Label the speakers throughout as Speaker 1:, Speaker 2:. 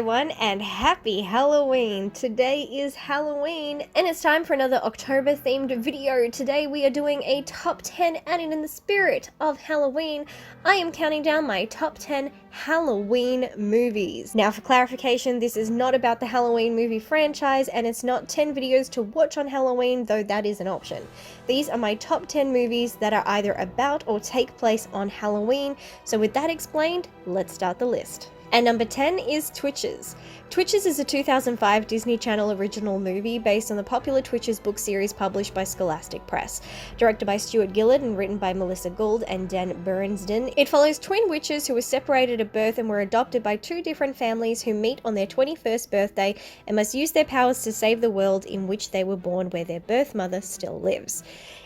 Speaker 1: everyone, and happy Halloween! Today is Halloween, and it's time for another October-themed video. Today we are doing a top 10, and in the spirit of Halloween, I am counting down my top 10 Halloween movies. Now, for clarification, this is not about the Halloween movie franchise, and it's not 10 videos to watch on Halloween, though that is an option. These are my top 10 movies that are either about or take place on Halloween, so with that explained, let's start the list. And number 10 is Twitches. Twitches is a 2005 Disney Channel original movie based on the popular Twitches book series published by Scholastic Press. Directed by Stuart Gillard and written by Melissa Gould and Dan Berensden, it follows twin witches who were separated at birth and were adopted by two different families who meet on their 21st birthday and must use their powers to save the world in which they were born, where their birth mother still lives.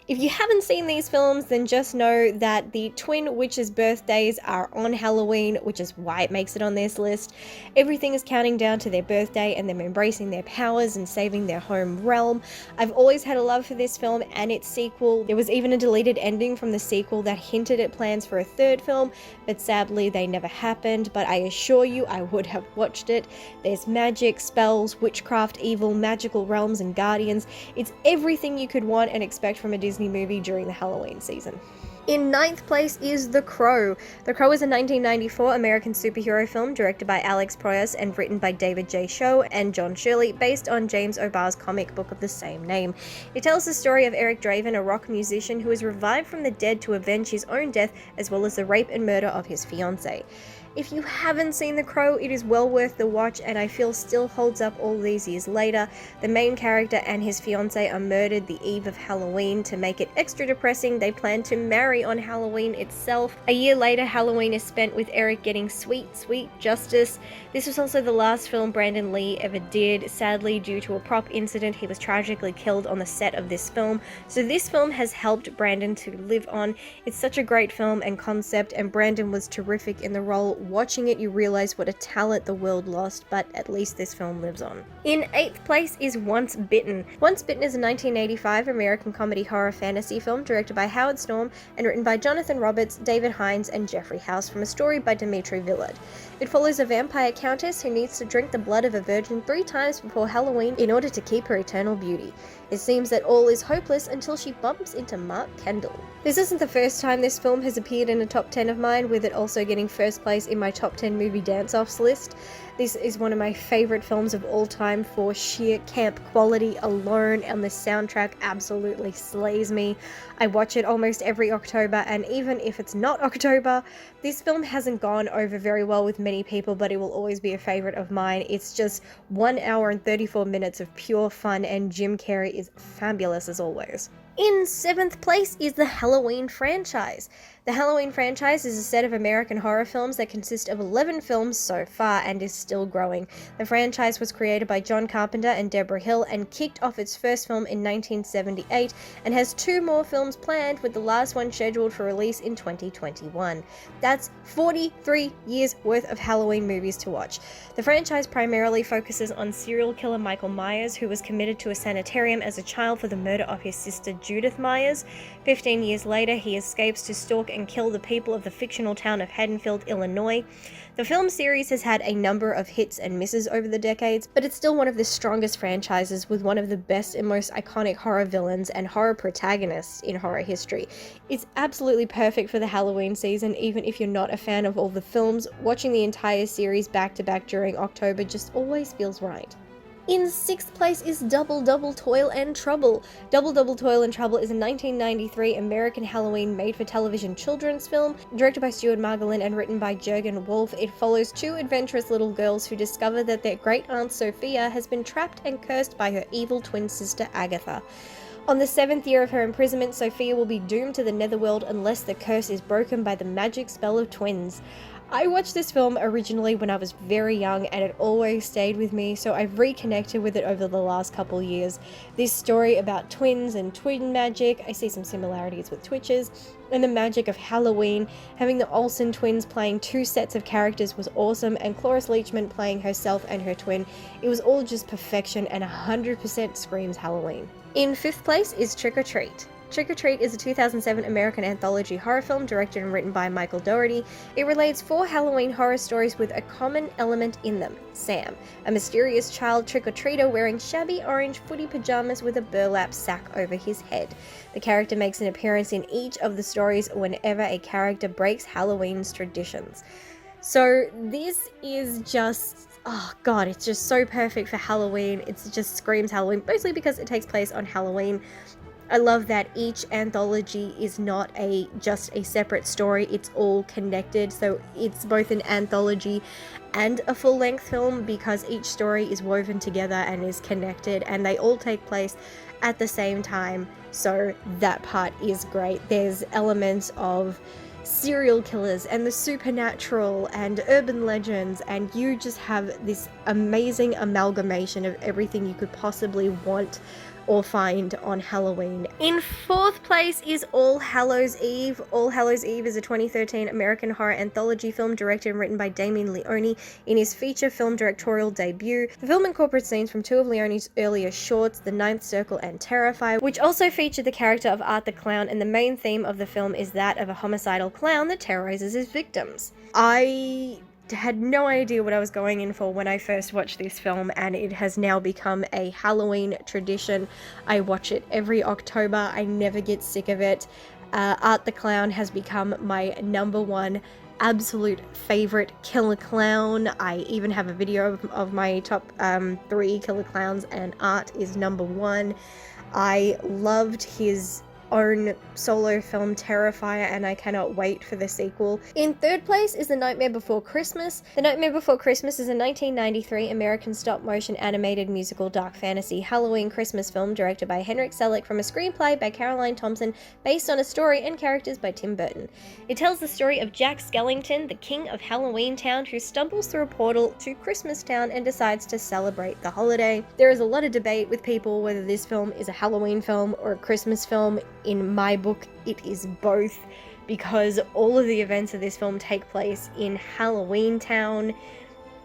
Speaker 1: If you haven't seen these films, then just know that the twin witches' birthdays are on Halloween, which is why it makes it on this list. Everything is counting down to their birthday and them embracing their powers and saving their home realm. I've always had a love for this film and its sequel. There was even a deleted ending from the sequel that hinted at plans for a third film, but sadly they never happened, but I assure you I would have watched it. There's magic, spells, witchcraft, evil, magical realms, and guardians. It's everything you could want and expect from a Disney movie during the Halloween season. In ninth place is The Crow. The Crow is a 1994 American superhero film directed by Alex Proyas and written by David J. Show and John Shirley, based on James O'Barr's comic book of the same name. It tells the story of Eric Draven, a rock musician who is revived from the dead to avenge his own death, as well as the rape and murder of his fiancée. If you haven't seen The Crow, it is well worth the watch, and I feel still holds up all these years later. The main character and his fiancée are murdered the eve of Halloween. To make it extra depressing, they plan to marry on Halloween itself. A year later, Halloween is spent with Eric getting sweet justice. This was also the last film Brandon Lee ever did. Sadly, due to a prop incident, he was tragically killed on the set of this film. So this film has helped Brandon to live on. It's such a great film and concept, and Brandon was terrific in the role. Watching it, you realize what a talent the world lost, but at least this film lives on. In 8th place is Once Bitten. Once Bitten is a 1985 American comedy horror fantasy film directed by Howard Storm and written by Jonathan Roberts, David Hines, and Jeffrey House, from a story by Dimitri Villard. It follows a vampire countess who needs to drink the blood of a virgin 3 times before Halloween in order to keep her eternal beauty. It seems that all is hopeless until she bumps into Mark Kendall. This isn't the first time this film has appeared in a top 10 of mine, with it also getting first place in my top 10 movie dance-offs list. This is one of my favorite films of all time for sheer camp quality alone, and the soundtrack absolutely slays me. I watch it almost every October, and even if it's not October, this film hasn't gone over very well with many people, but it will always be a favorite of mine. It's just 1 hour and 34 minutes of pure fun, and Jim Carrey is fabulous as always. In 7th place is the Halloween franchise. The Halloween franchise is a set of American horror films that consist of 11 films so far and is still growing. The franchise was created by John Carpenter and Deborah Hill and kicked off its first film in 1978 and has 2 more films planned, with the last one scheduled for release in 2021. That's 43 years worth of Halloween movies to watch. The franchise primarily focuses on serial killer Michael Myers, who was committed to a sanitarium as a child for the murder of his sister Judith Myers. 15 years later, he escapes to stalk and kill the people of the fictional town of Haddonfield, Illinois. The film series has had a number of hits and misses over the decades, but it's still one of the strongest franchises, with one of the best and most iconic horror villains and horror protagonists in horror history. It's absolutely perfect for the Halloween season. Even if you're not a fan of all the films, watching the entire series back to back during October just always feels right. In 6th place is Double Double Toil and Trouble. Double Double Toil and Trouble is a 1993 American Halloween made-for-television children's film, directed by Stuart Margolin and written by Jurgen Wolf. It follows 2 adventurous little girls who discover that their great-aunt Sophia has been trapped and cursed by her evil twin sister Agatha. On the 7th year of her imprisonment, Sophia will be doomed to the netherworld unless the curse is broken by the magic spell of twins. I watched this film originally when I was very young, and it always stayed with me, so I've reconnected with it over the last couple years. This story about twins and twin magic, I see some similarities with Twitches, and the magic of Halloween. Having the Olsen twins playing 2 sets of characters was awesome, and Cloris Leachman playing herself and her twin. It was all just perfection and 100% screams Halloween. In 5th place is Trick or Treat. Trick or Treat is a 2007 American anthology horror film directed and written by Michael Dougherty. It relates 4 Halloween horror stories with a common element in them: Sam, a mysterious child trick-or-treater wearing shabby orange footy pajamas with a burlap sack over his head. The character makes an appearance in each of the stories whenever a character breaks Halloween's traditions. So this is just, oh god, it's just so perfect for Halloween. It just screams Halloween, mostly because it takes place on Halloween. I love that each anthology is not just a separate story, it's all connected, so it's both an anthology and a full-length film because each story is woven together and is connected, and they all take place at the same time, so that part is great. There's elements of serial killers and the supernatural and urban legends, and you just have this amazing amalgamation of everything you could possibly want or find on Halloween. In 4th place is All Hallows Eve. All Hallows Eve is a 2013 American horror anthology film directed and written by Damien Leone in his feature film directorial debut. The film incorporates scenes from 2 of Leone's earlier shorts, The Ninth Circle and Terrify, which also featured the character of Art the Clown, and the main theme of the film is that of a homicidal clown that terrorizes his victims. I had no idea what I was going in for when I first watched this film, and it has now become a Halloween tradition. I watch it every October. I never get sick of it. Art the Clown has become my number 1 absolute favorite killer clown. I even have a video of my top 3 killer clowns, and Art is number 1. I loved his own solo film Terrifier, and I cannot wait for the sequel. In 3rd place is The Nightmare Before Christmas. The Nightmare Before Christmas is a 1993 American stop-motion animated musical dark fantasy Halloween Christmas film directed by Henrik Selick from a screenplay by Caroline Thompson based on a story and characters by Tim Burton. It tells the story of Jack Skellington, the king of Halloween Town, who stumbles through a portal to Christmas Town and decides to celebrate the holiday. There is a lot of debate with people whether this film is a Halloween film or a Christmas film. In my book, it is both, because all of the events of this film take place in Halloween Town.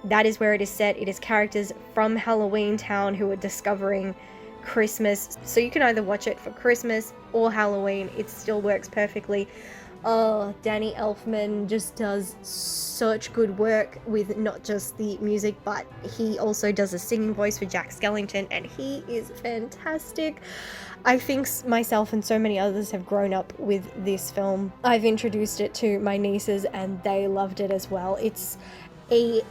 Speaker 1: That is where it is set. It is characters from Halloween Town who are discovering Christmas. So you can either watch it for Christmas or Halloween. It still works perfectly. Oh, Danny Elfman just does such good work with not just the music, but he also does a singing voice for Jack Skellington, and he is fantastic. I think myself and so many others have grown up with this film. I've introduced it to my nieces and they loved it as well. It's a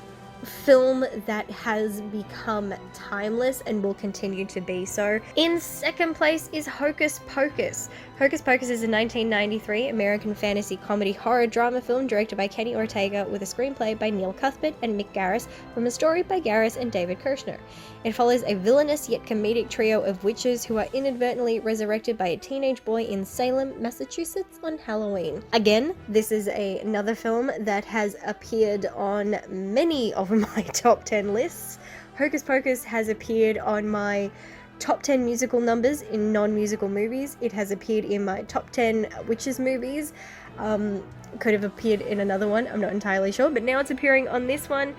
Speaker 1: film that has become timeless and will continue to be so. In 2nd place is Hocus Pocus. Hocus Pocus is a 1993 American fantasy comedy horror drama film directed by Kenny Ortega with a screenplay by Neil Cuthbert and Mick Garris from a story by Garris and David Kirshner. It follows a villainous yet comedic trio of witches who are inadvertently resurrected by a teenage boy in Salem, Massachusetts on Halloween. Again, this is another film that has appeared on many of my top 10 lists. Hocus Pocus has appeared on my top 10 musical numbers in non-musical movies. It has appeared in my top 10 witches movies. Could have appeared in another one, I'm not entirely sure, but now it's appearing on this one.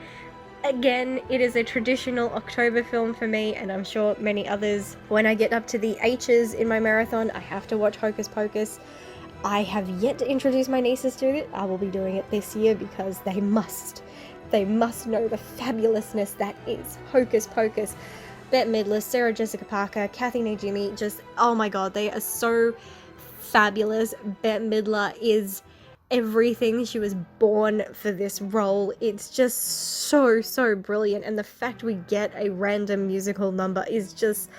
Speaker 1: Again, it is a traditional October film for me, and I'm sure many others. When I get up to the H's in my marathon, I have to watch Hocus Pocus. I have yet to introduce my nieces to it. I will be doing it this year because they must know the fabulousness that is Hocus Pocus. Bette Midler, Sarah Jessica Parker, Kathy Najimy, just, oh my god, they are so fabulous. Bette Midler is everything. She was born for this role. It's just so brilliant, and the fact we get a random musical number is just,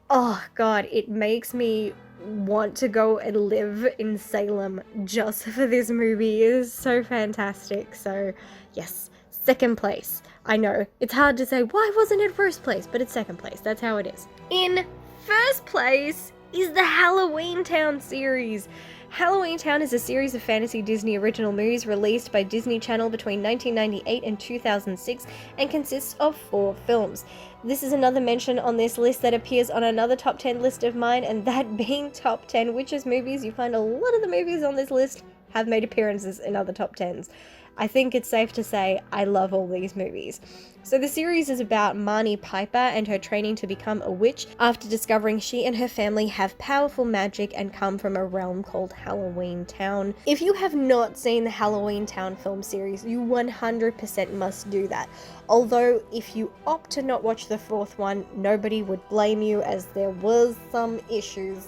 Speaker 1: oh god, it makes me want to go and live in Salem just for this movie. It is so fantastic. So yes, 2nd place. I know, it's hard to say why wasn't it 1st place, but it's 2nd place. That's how it is. In 1st place is the Halloween Town series. Halloween Town is a series of fantasy Disney original movies released by Disney Channel between 1998 and 2006 and consists of 4 films. This is another mention on this list that appears on another top 10 list of mine, and that being top 10 witches movies. You find a lot of the movies on this list have made appearances in other top 10s. I think it's safe to say I love all these movies. So the series is about Marnie Piper and her training to become a witch after discovering she and her family have powerful magic and come from a realm called Halloween Town. If you have not seen the Halloween Town film series, you 100% must do that. Although if you opt to not watch the fourth one, nobody would blame you, as there was some issues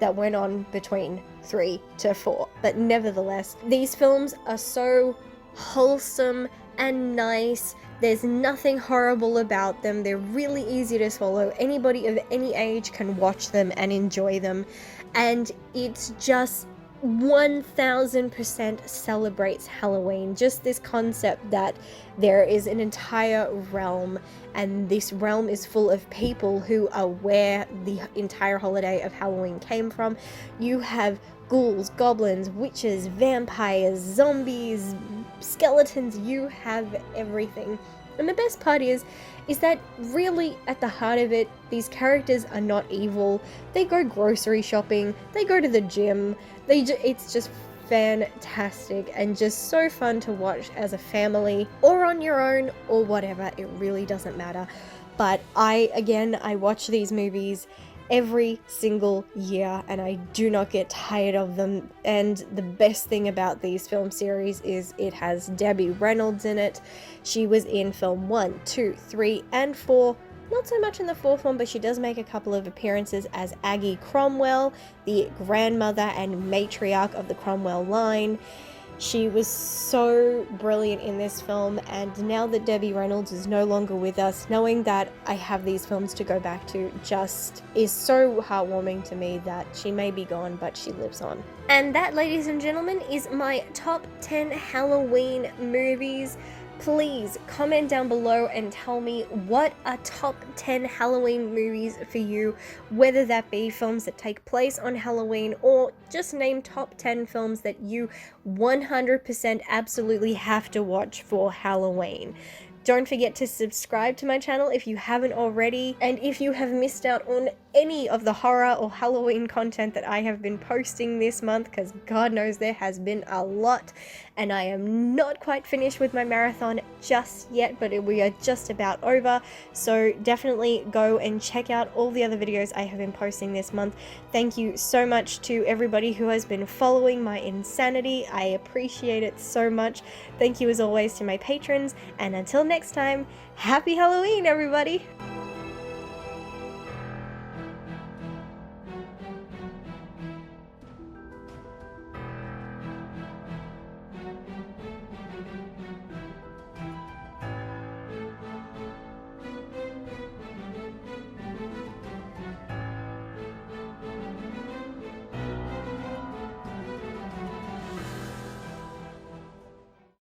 Speaker 1: that went on between 3 to 4. But nevertheless, these films are so wholesome and nice. There's nothing horrible about them. They're really easy to swallow. Anybody of any age can watch them and enjoy them. And it's just 1000% celebrates Halloween. Just this concept that there is an entire realm, and this realm is full of people who are where the entire holiday of Halloween came from. You have ghouls, goblins, witches, vampires, zombies, skeletons, you have everything. And the best part is that really at the heart of it, these characters are not evil. They go grocery shopping, they go to the gym, it's just fantastic and just so fun to watch as a family or on your own or whatever. It really doesn't matter. But I watch these movies every single year and I do not get tired of them. And the best thing about these film series is it has Debbie Reynolds in it. She was in film 1, 2, 3 and 4. Not so much in the fourth one, but she does make a couple of appearances as Aggie Cromwell, the grandmother and matriarch of the Cromwell line. She was so brilliant in this film, and now that Debbie Reynolds is no longer with us, knowing that I have these films to go back to just is so heartwarming to me that she may be gone, but she lives on. And that, ladies and gentlemen, is my top 10 Halloween movies. Please comment down below and tell me what are top 10 Halloween movies for you, whether that be films that take place on Halloween or just name top 10 films that you 100% absolutely have to watch for Halloween. Don't forget to subscribe to my channel if you haven't already, and if you have missed out on any of the horror or Halloween content that I have been posting this month, because God knows there has been a lot, and I am not quite finished with my marathon just yet, but we are just about over, so definitely go and check out all the other videos I have been posting this month. Thank you so much to everybody who has been following my insanity. I appreciate it so much. Thank you as always to my patrons, and until next time, happy Halloween, everybody!